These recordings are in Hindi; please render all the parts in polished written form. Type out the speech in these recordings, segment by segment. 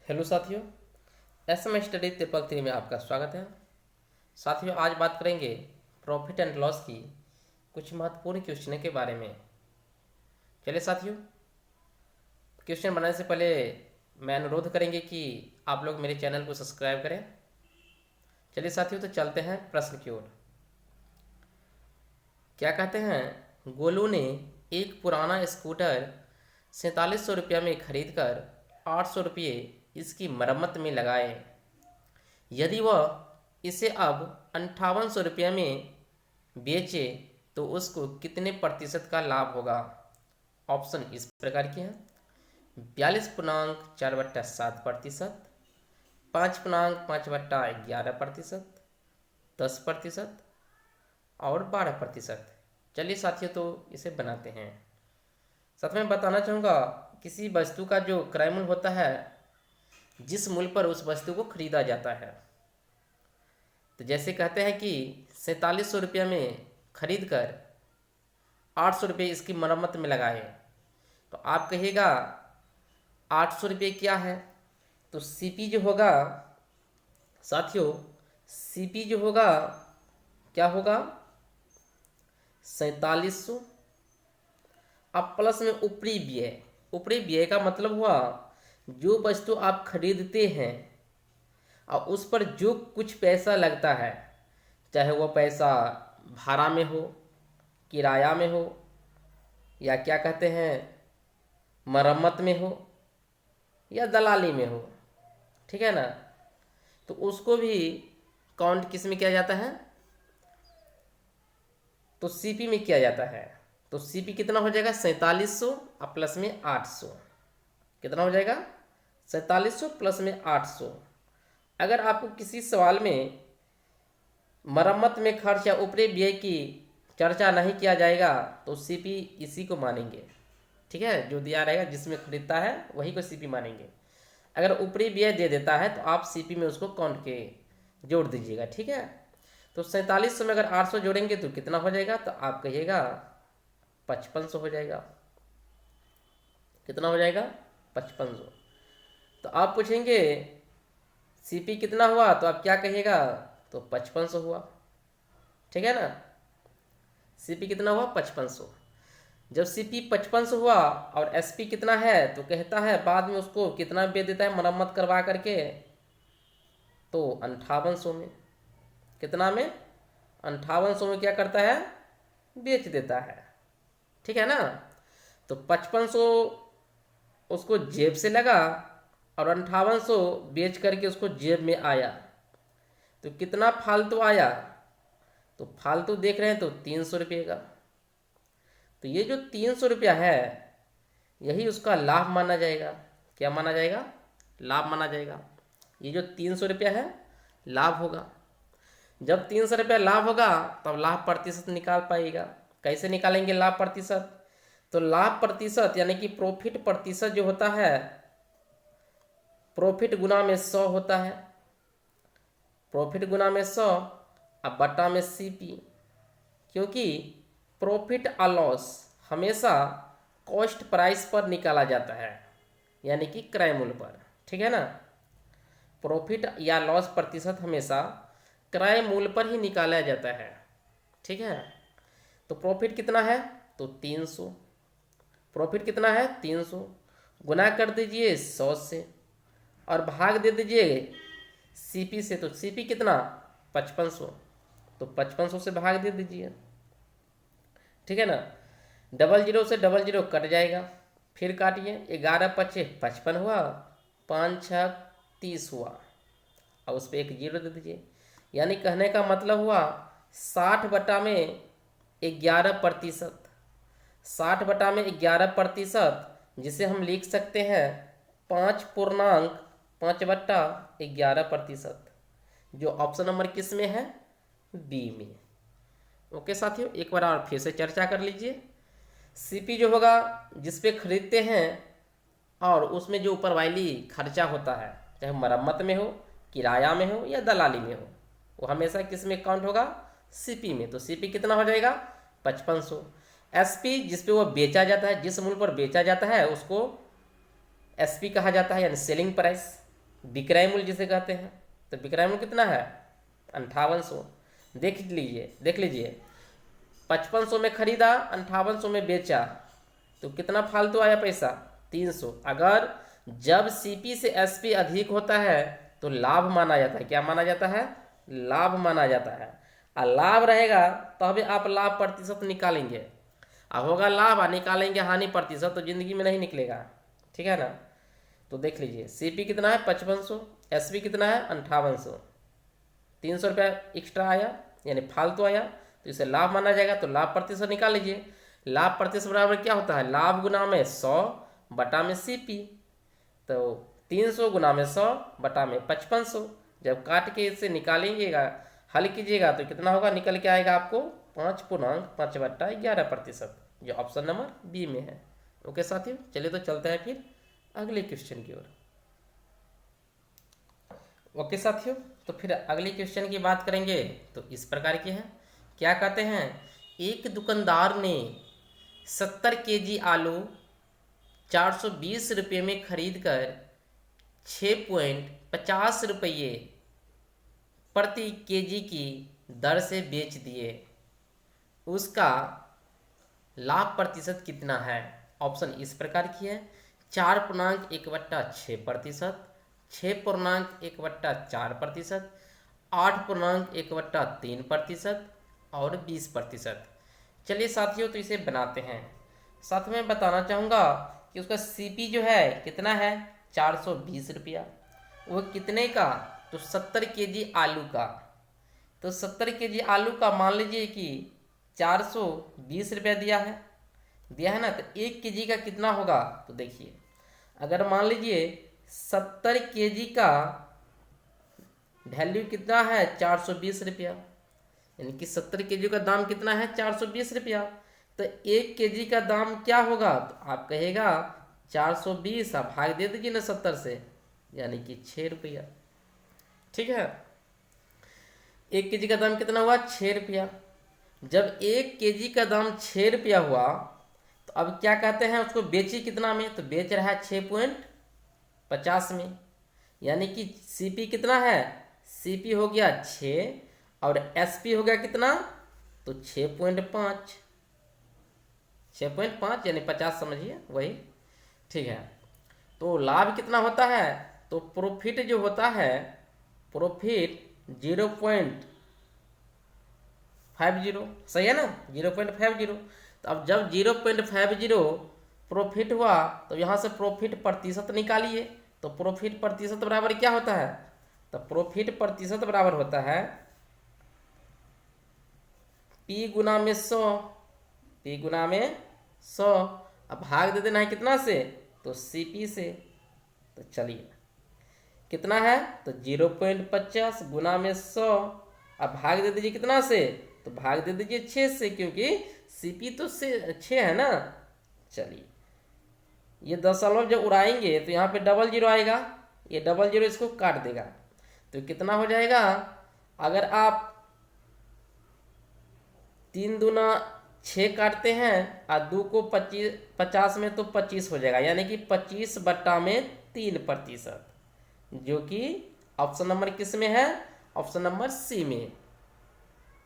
हेलो साथियों, एसएम स्टडी ट्रिपल थ्री में आपका स्वागत है। साथियों, आज बात करेंगे प्रॉफिट एंड लॉस की कुछ महत्वपूर्ण क्वेश्चन के बारे में। चलिए साथियों, क्वेश्चन बनाने से पहले मैं अनुरोध करेंगे कि आप लोग मेरे चैनल को सब्सक्राइब करें। चलिए साथियों, तो चलते हैं प्रश्न की ओर। क्या कहते हैं, गोलू ने एक पुराना स्कूटर 4700 रुपया में खरीद कर 800 रुपये इसकी मरम्मत में लगाए। यदि वह इसे अब 5800 रुपये में बेचे तो उसको कितने प्रतिशत का लाभ होगा। ऑप्शन इस प्रकार के हैं: 42.4/7%, 5.5/11%, 10% और 12%। चलिए साथियों, तो इसे बनाते हैं। साथ में बताना चाहूँगा, किसी वस्तु का जो क्रय मूल्य होता है, जिस मूल्य पर उस वस्तु को खरीदा जाता है, तो जैसे कहते हैं कि 4700 रुपया में खरीद कर 800 रुपये इसकी मरम्मत में लगाए, तो आप कहिएगा 800 रुपये क्या है। तो सीपी जो होगा साथियों, सीपी जो होगा क्या होगा, 4700। अब प्लस में ऊपरी व्यय। ऊपरी व्यय का मतलब हुआ जो वस्तु आप खरीदते हैं और उस पर जो कुछ पैसा लगता है, चाहे वह पैसा भाड़ा में हो, किराया में हो, या क्या कहते हैं मरम्मत में हो, या दलाली में हो, ठीक है ना। तो उसको भी काउंट किस में किया जाता है, तो सीपी में किया जाता है। तो सीपी कितना हो जाएगा, 4700 और प्लस में 800। कितना हो जाएगा, 4700 प्लस में 800। अगर आपको किसी सवाल में मरम्मत में खर्च या ऊपरी व्यय की चर्चा नहीं किया जाएगा तो सीपी इसी को मानेंगे, ठीक है। जो दिया रहेगा जिसमें खरीदता है वही को सीपी मानेंगे। अगर ऊपरी व्यय दे देता है तो आप सीपी में उसको काउंट के जोड़ दीजिएगा, ठीक है। तो 4700 में अगर 800 जोड़ेंगे तो कितना हो जाएगा, तो आप कहिएगा 5500 हो जाएगा। कितना हो जाएगा, 5500। तो आप पूछेंगे सीपी कितना हुआ, तो आप क्या कहिएगा, तो 5500 हुआ, ठीक है ना। सीपी कितना हुआ, 5500। जब सीपी 5500 हुआ और एसपी कितना है, तो कहता है बाद में उसको कितना बेच देता है मरम्मत करवा करके, तो 5800 में। कितना में, 5800 में क्या करता है, बेच देता है, ठीक है ना। तो 5500 उसको जेब से लगा और 5800 बेच करके उसको जेब में आया, तो कितना फालतू आया, तो फालतू देख रहे हैं तो 300 रुपये का। तो ये जो 300 रुपया है यही उसका लाभ माना जाएगा। क्या माना जाएगा, लाभ माना जाएगा। ये जो 300 रुपया है लाभ होगा। जब 300 रुपया लाभ होगा तब लाभ प्रतिशत निकाल पाएगा। कैसे निकालेंगे लाभ प्रतिशत, तो लाभ प्रतिशत यानी कि प्रॉफिट प्रतिशत जो होता है, प्रॉफिट गुना में 100 होता है। प्रॉफिट गुना में 100 अब बटा में सीपी, क्योंकि प्रॉफिट और लॉस हमेशा कॉस्ट प्राइस पर निकाला जाता है, यानी कि क्रय मूल्य पर, ठीक है ना। प्रॉफिट या लॉस प्रतिशत हमेशा क्रय मूल्य पर ही निकाला जाता है, ठीक है। तो प्रॉफिट कितना है, तो 300। प्रॉफिट कितना है, 300। गुना कर दीजिए 100 से और भाग दे दीजिए सीपी से। तो सीपी कितना, 5500, तो 5500 से भाग दे दीजिए, ठीक है ना। 00 से 00 कट जाएगा, फिर काटिए, 11×5 = 55 हुआ, 5×6 = 30 हुआ, और उस पर एक जीरो दे दीजिए। यानी कहने का मतलब हुआ 60/11%। 60/11%, जिसे हम लिख सकते हैं 5.5/11%, जो ऑप्शन नंबर किस में है, बी में। ओके साथियों, एक बार और फिर से चर्चा कर लीजिए। सीपी जो होगा जिस पे खरीदते हैं और उसमें जो ऊपर वाली खर्चा होता है, चाहे मरम्मत में हो, किराया में हो या दलाली में हो, वो हमेशा किस में काउंट होगा, सीपी में। तो सीपी कितना हो जाएगा, 5500। एसपी जिस पे वो बेचा जाता है, जिस मूल्य पर बेचा जाता है उसको एसपी कहा जाता है, यानी सेलिंग प्राइस। विक्रय मूल्य जिसे कहते हैं। तो विक्रय मूल्य कितना है 5800। देख लीजिए 5500 में खरीदा, 5800 में बेचा, तो कितना फालतू आया पैसा 300। अगर जब सीपी से एसपी अधिक होता है तो लाभ माना जाता है। क्या माना जाता है? लाभ माना जाता है। और लाभ रहेगा तभी आप लाभ प्रतिशत निकालेंगे। अब होगा लाभ और निकालेंगे हानि प्रतिशत, तो जिंदगी में नहीं निकलेगा। ठीक है ना। तो देख लीजिए सीपी कितना है 5500, एसपी कितना है 5800, 300 रुपया एक्स्ट्रा आया यानी फालतू आया, तो इसे लाभ माना जाएगा। तो लाभ प्रतिशत निकाल लीजिए। लाभ प्रतिशत बराबर क्या होता है? लाभ गुना में 100 बटा में सीपी। तो 300 गुना में 100 बटा में 5500। जब काट के इसे निकालेंगेगा, हल कीजिएगा, तो कितना होगा? निकल के आएगा आपको 5.5/11%, जो ऑप्शन नंबर बी में है। ओके साथियों, चलिए तो चलते हैं फिर अगले क्वेश्चन की ओर। ओके साथियों, तो फिर अगले क्वेश्चन की बात करेंगे तो इस प्रकार की है। क्या कहते हैं? एक दुकानदार ने 70 केजी आलू 420 रुपये में खरीद कर 6.50 रुपये प्रति केजी की दर से बेच दिए। उसका लाभ प्रतिशत कितना है? ऑप्शन इस प्रकार की है 4.1/6%, 6.1/4%, 8.1/3% और 20%। चलिए साथियों, तो इसे बनाते हैं। साथ में बताना चाहूँगा कि उसका सीपी जो है कितना है 420 रुपया। वो कितने का? तो 70 केजी आलू का। तो 70 केजी आलू का मान लीजिए कि 420 रुपया दिया है ना। तो 1 केजी का कितना होगा? तो देखिए, अगर मान लीजिए 70 केजी का वैल्यू कितना है 420 रुपया, यानी कि 70 केजी का दाम कितना है 420 रुपया। तो 1 केजी का दाम क्या होगा? तो आप कहेगा 420, आप भाग दे दीजिए ना 70 से, यानी कि 6 रुपया। ठीक है, 1 केजी का दाम कितना हुआ 6 रुपया। जब 1 केजी का दाम 6 रुपया हुआ, तो अब क्या कहते हैं उसको बेची कितना में? तो बेच रहा है 6.50 में, यानी कि सीपी कितना है? सीपी हो गया 6 और एसपी हो गया कितना? तो 6.5, 6.5 यानी 50 समझिए वही। ठीक है, तो लाभ कितना होता है? तो प्रॉफिट जो होता है, प्रॉफिट 0.50, सही है ना, 0.50। तो अब जब 0.50 प्रॉफिट हुआ, तो यहाँ से प्रॉफिट प्रतिशत निकालिए। तो प्रॉफिट प्रतिशत बराबर क्या होता है? तो प्रॉफिट प्रतिशत बराबर होता है P गुना में 100, P गुना में 100। अब भाग दे देना है कितना से? तो CP से। तो चलिए कितना है? तो 0.50 गुना में 100। अब भाग दे दीजिए कितना से? तो भाग दे दीजिए 6 से, क्योंकि सीपी तो से 6 है ना। चलिए, ये दशमलव जब उड़ाएंगे तो यहाँ पे डबल जीरो आएगा, ये डबल जीरो इसको काट देगा। तो कितना हो जाएगा? अगर आप 3 दूना 6 काटते हैं और 2 को 50 में, तो 25 हो जाएगा, यानी कि 25/3%, जो कि ऑप्शन नंबर किस में है? ऑप्शन नंबर सी में।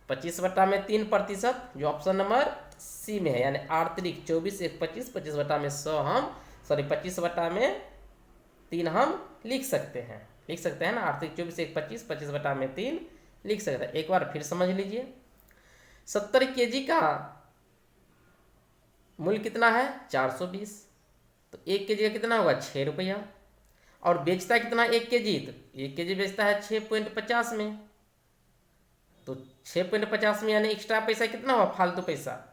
25/3%, जो ऑप्शन नंबर सी में है, यानी 8 3 24 1 25, 25/100 हम 25/3 हम लिख सकते हैं ना। 8 3 24 1 25, 25/3 लिख सकते हैं। एक बार फिर समझ लीजिए, 70 केजी का मूल्य कितना है 420। तो 1 केजी का कितना होगा 6 रुपया, और बेचता है कितना 1 केजी? तो 1 केजी बेचता है 6.50 में। तो 6.50 में यानी एक्स्ट्रा पैसा कितना हुआ? फालतू पैसा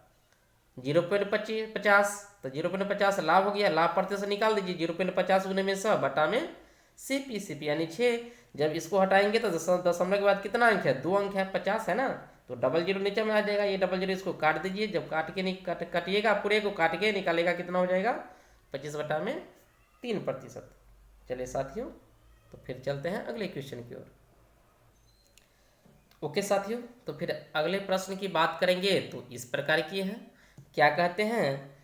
0.50। तो 0.50 लाभ हो गया। लाभ प्रतिशत निकाल दीजिए, 0.50 गुने में 100 बटा में सीपी यानी 6। जब इसको हटाएंगे तो दशमलव के बाद कितना अंक है? 2 अंक है, 50 है ना। तो डबल जीरो नीचे में आ जाएगा, ये डबल जीरो इसको काट दीजिए। जब काटिएगा पूरे को काट के निकालेगा, कितना हो जाएगा 25/3%। चलिए साथियों, तो फिर चलते हैं अगले क्वेश्चन की ओर। ओके साथियों, तो फिर अगले प्रश्न की बात करेंगे तो इस प्रकार की है। क्या कहते हैं?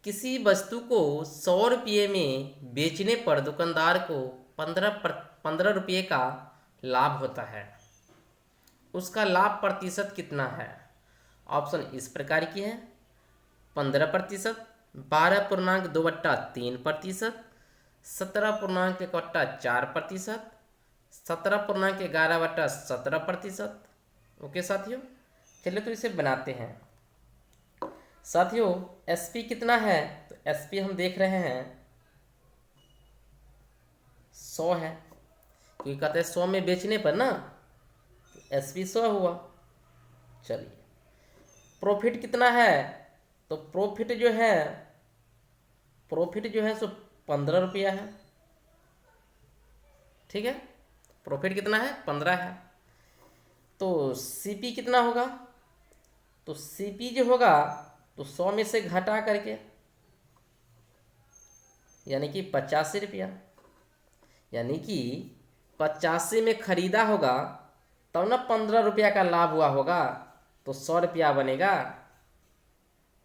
किसी वस्तु को 100 रुपये में बेचने पर दुकानदार को 15 रुपये का लाभ होता है, उसका लाभ प्रतिशत कितना है? ऑप्शन इस प्रकार की है: 15%, 12.2/3%, 17.1/4%, 17.11/17%। ओके साथियों, चलिए तो इसे बनाते हैं। साथियों एसपी कितना है? तो एसपी हम देख रहे हैं 100 है, क्योंकि कहते हैं 100 में बेचने पर ना, तो एसपी 100 हुआ। चलिए प्रॉफिट कितना है? तो प्रॉफिट जो है सो 15 रुपया है। ठीक है, प्रॉफिट कितना है? 15 है। तो सीपी कितना होगा? तो सीपी जो होगा तो 100 में से घटा करके, यानी कि 85 रुपया, यानी कि 85 में खरीदा होगा तब ना 15 रुपया का लाभ हुआ होगा, तो 100 रुपया बनेगा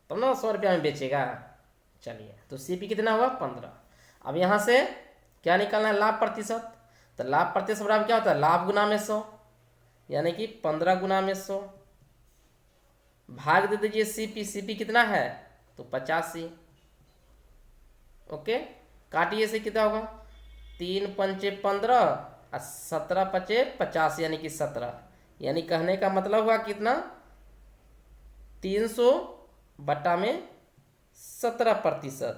तब ना 100 रुपया में बेचेगा। चलिए तो सीपी कितना हुआ? 15। अब यहाँ से क्या निकालना है? लाभ प्रतिशत। तो लाभ प्रतिशत बराबर क्या होता है? लाभ गुना में 100, यानी कि 15 गुना में 100 भाग दे दीजिए सीपी। सीपी कितना है? तो 85। ओके, काटिए से कितना होगा? 3 पंचे 15 और 17 पचे 50, यानी कि 17। यानी कहने का मतलब हुआ कितना? 300 बटा में 17%।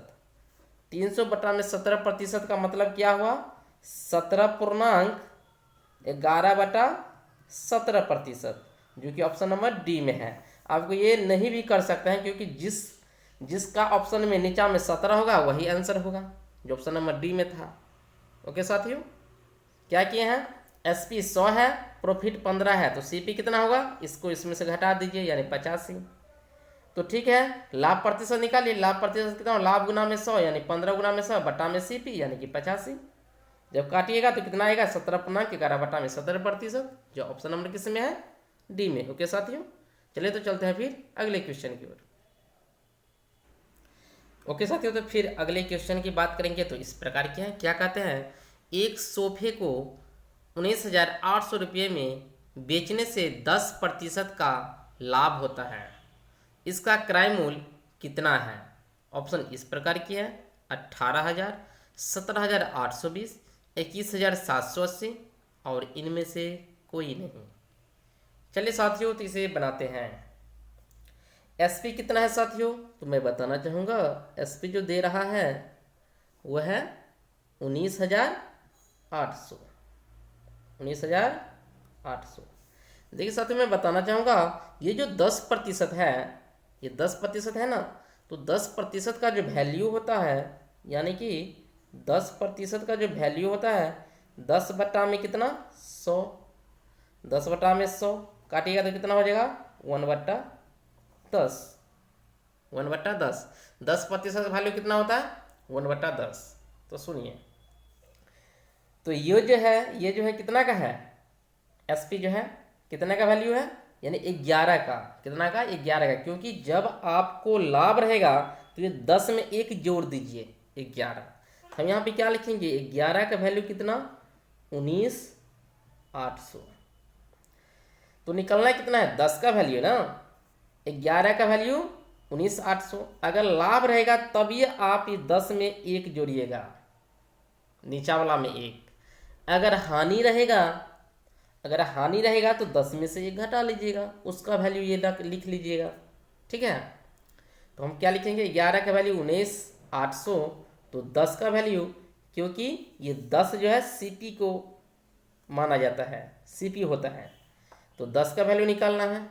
300 बटा में 17% का मतलब क्या हुआ? 17.11/17%, जो कि ऑप्शन नंबर डी में है। आपको ये नहीं भी कर सकते हैं, क्योंकि जिसका ऑप्शन में नीचा में 17 होगा वही आंसर होगा, जो ऑप्शन नंबर डी में था। ओके साथियों, क्या किए हैं? एसपी 100 है, प्रॉफिट 15 है, तो सीपी कितना होगा? इसको इसमें से घटा दीजिए, यानी 85। तो ठीक है, लाभ प्रतिशत निकालिए। लाभ प्रतिशत कितना? लाभ गुना में 100, यानी 15 गुना में 100 बटा में सीपी, यानी कि 85। जब काटिएगा तो कितना आएगा? 17.11 बटा में 17%, जो ऑप्शन नंबर किस में है? डी में। ओके साथियों, चलिए तो चलते हैं फिर अगले क्वेश्चन की ओर। ओके साथियों, तो फिर अगले क्वेश्चन की बात करेंगे तो इस प्रकार के हैं। क्या कहते हैं? एक सोफे को 19,800 रुपये में बेचने से 10% का लाभ होता है, इसका क्रय मूल्य कितना है? ऑप्शन इस प्रकार की है: 18,000, 17,820, 21,780 और इनमें से कोई नहीं। चलिए साथियों तो इसे बनाते हैं। एसपी कितना है साथियों? तो मैं बताना चाहूँगा, एसपी जो दे रहा है वह है 19,800। 19,800। देखिए साथियों, मैं बताना चाहूँगा, ये जो 10% है, ये 10% है ना, तो 10% का जो वैल्यू होता है, यानी कि 10% का जो वैल्यू होता है, 10 बटा में कितना? 100। 10 बटा में 100 काटिएगा तो कितना हो जाएगा? 1/10। 1/10। 10% वैल्यू कितना होता है? 1/10। तो सुनिए, तो ये जो है कितना का है? एसपी जो है कितने का वैल्यू है? यानी 11 का। कितना का? 11 का, क्योंकि जब आपको लाभ रहेगा तो ये 10 में 1 जोड़ दीजिए, 11। हम यहाँ पे क्या लिखेंगे? 11 का वैल्यू कितना? 19,800। तो निकलना कितना है? 10 का वैल्यू ना, 11 का वैल्यू 19,800। अगर लाभ रहेगा तब ये आप ये 10 में 1 जोड़िएगा, नीचा वाला में 1। अगर हानि रहेगा तो 10 में से 1 घटा लीजिएगा, उसका वैल्यू ये लिख लीजिएगा। ठीक है, तो हम क्या लिखेंगे? 11 का वैल्यू 19,800, तो 10 का वैल्यू, क्योंकि ये 10 जो है सीपी को माना जाता है, सीपी होता है, तो 10 का वैल्यू निकालना है।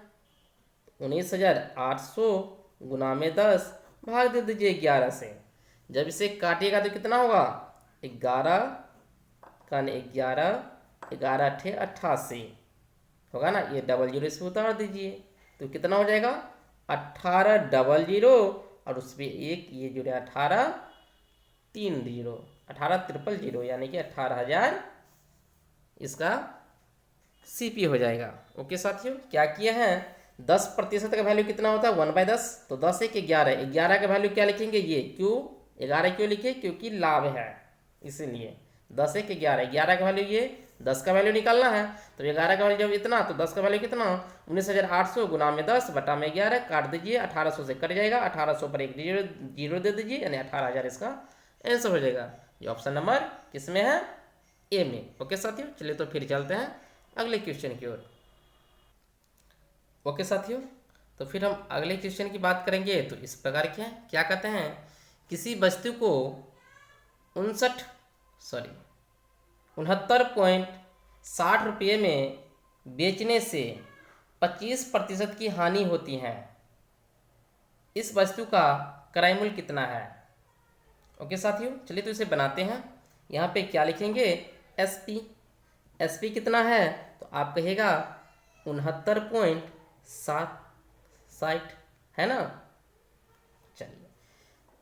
19,800 गुना में 10 भाग दे दीजिए 11 से। जब इसे काटिएगा तो कितना होगा? 11 का 11, 11 अठे 88 होगा ना, ये 00 इसमें उतार दीजिए तो कितना हो जाएगा? 1800 और उसमें 1 ये जुड़े 18,300, यानी कि 18,000 इसका सीपी हो जाएगा। ओके साथियों, क्या किए हैं? 10% का वैल्यू कितना होता है? 1/10। तो 10 1 11, 11 का वैल्यू क्या लिखेंगे? ये क्यों 11 क्यों लिखे? क्योंकि लाभ है, इसीलिए 10 एक 11, 11 का वैल्यू ये, 10 का वैल्यू निकालना है। तो 11 का वैल्यू जब इतना, तो 10 का वैल्यू कितना, 19,800 गुना में 10 बटा में 11, काट दीजिए, 1800 से कट जाएगा, 1800 पर एक जीरो दे दीजिए, यानी 18,000 इसका आंसर हो जाएगा। ये ऑप्शन नंबर किस में है, ए में। ओके साथियों, चलिए तो फिर चलते हैं अगले क्वेश्चन की ओर। ओके साथियों, तो फिर हम अगले क्वेश्चन की बात करेंगे। तो इस प्रकार क्या कहते हैं, किसी वस्तु को 69.60 रुपये में बेचने से 25% की हानि होती है। इस वस्तु का क्रय मूल्य कितना है। ओके साथियों, चलिए तो इसे बनाते हैं। यहाँ पे क्या लिखेंगे, एसपी कितना है, तो आप कहिएगा 69.60 है ना। चलिए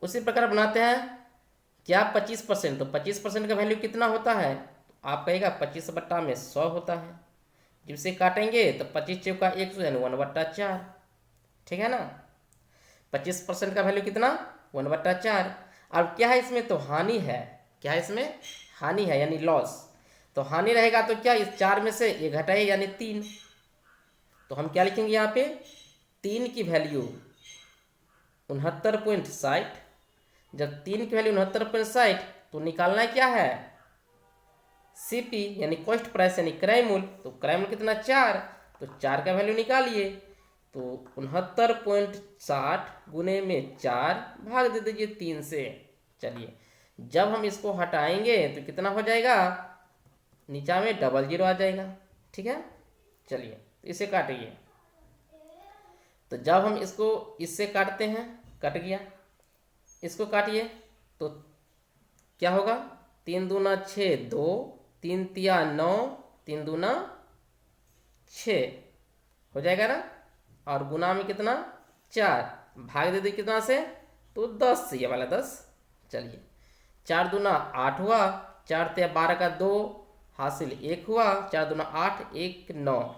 उसी प्रकार बनाते हैं, क्या 25%, तो 25% का वैल्यू कितना होता है, तो आप कहेगा 25 बट्टा में 100 होता है। जब से काटेंगे तो 25 चौका 100 यानी 1/4, ठीक है ना। 25% का वैल्यू कितना, 1/4। अब क्या है इसमें, तो हानि है, क्या है इसमें, हानि है यानी लॉस। तो हानि रहेगा तो क्या, इस 4 में से ये घटाए यानी 3। तो हम क्या लिखेंगे यहाँ पे, 3 की वैल्यू 69.60। जब 3 की वैल्यू 69.60, तो निकालना क्या है, सीपी यानी कॉस्ट प्राइस यानी क्रय मूल्य। तो क्रय मूल्य कितना, 4, तो 4 का वैल्यू निकालिए। तो 69.60 गुने में 4 भाग दे दीजिए 3 से। चलिए जब हम इसको हटाएंगे तो कितना हो जाएगा, नीचा में डबल जीरो आ जाएगा, ठीक है। चलिए इसे काटिए। तो जब हम इसको इससे काटते हैं, कट गया, इसको काटिए तो क्या होगा, 3 दूना 6, 2, 3 तिया 9, 3 दूना 6 हो जाएगा ना। और गुना में कितना, 4, भाग दे दे कितना से, तो 10 से, ये वाला 10। चलिए 4 दूना 8 हुआ, 4 तिया 12 का 2 हासिल 1 हुआ, 4 दूना 8, 1 9,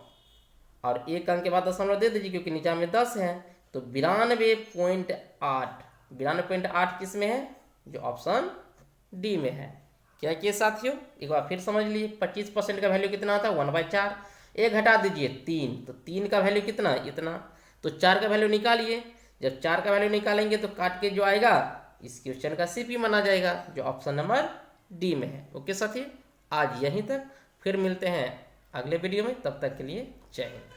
और 1 अंक के बाद दशमलव दे दीजिए क्योंकि नीचा में 10 है। तो 92.8 किस में है, जो ऑप्शन डी में है। क्या किए साथियों, एक बार फिर समझ लीजिए, 25% का वैल्यू कितना आता है, 1/4। एक घटा दीजिए 3, तो 3 का वैल्यू कितना, इतना। तो 4 का वैल्यू निकालिए। जब 4 का वैल्यू निकालेंगे तो काट के जो आएगा इस क्वेश्चन का सीपी माना जाएगा, जो ऑप्शन नंबर डी में है। ओके साथियों, आज यहीं तक, फिर मिलते हैं अगले वीडियो में, तब तक के लिए जय हिंद।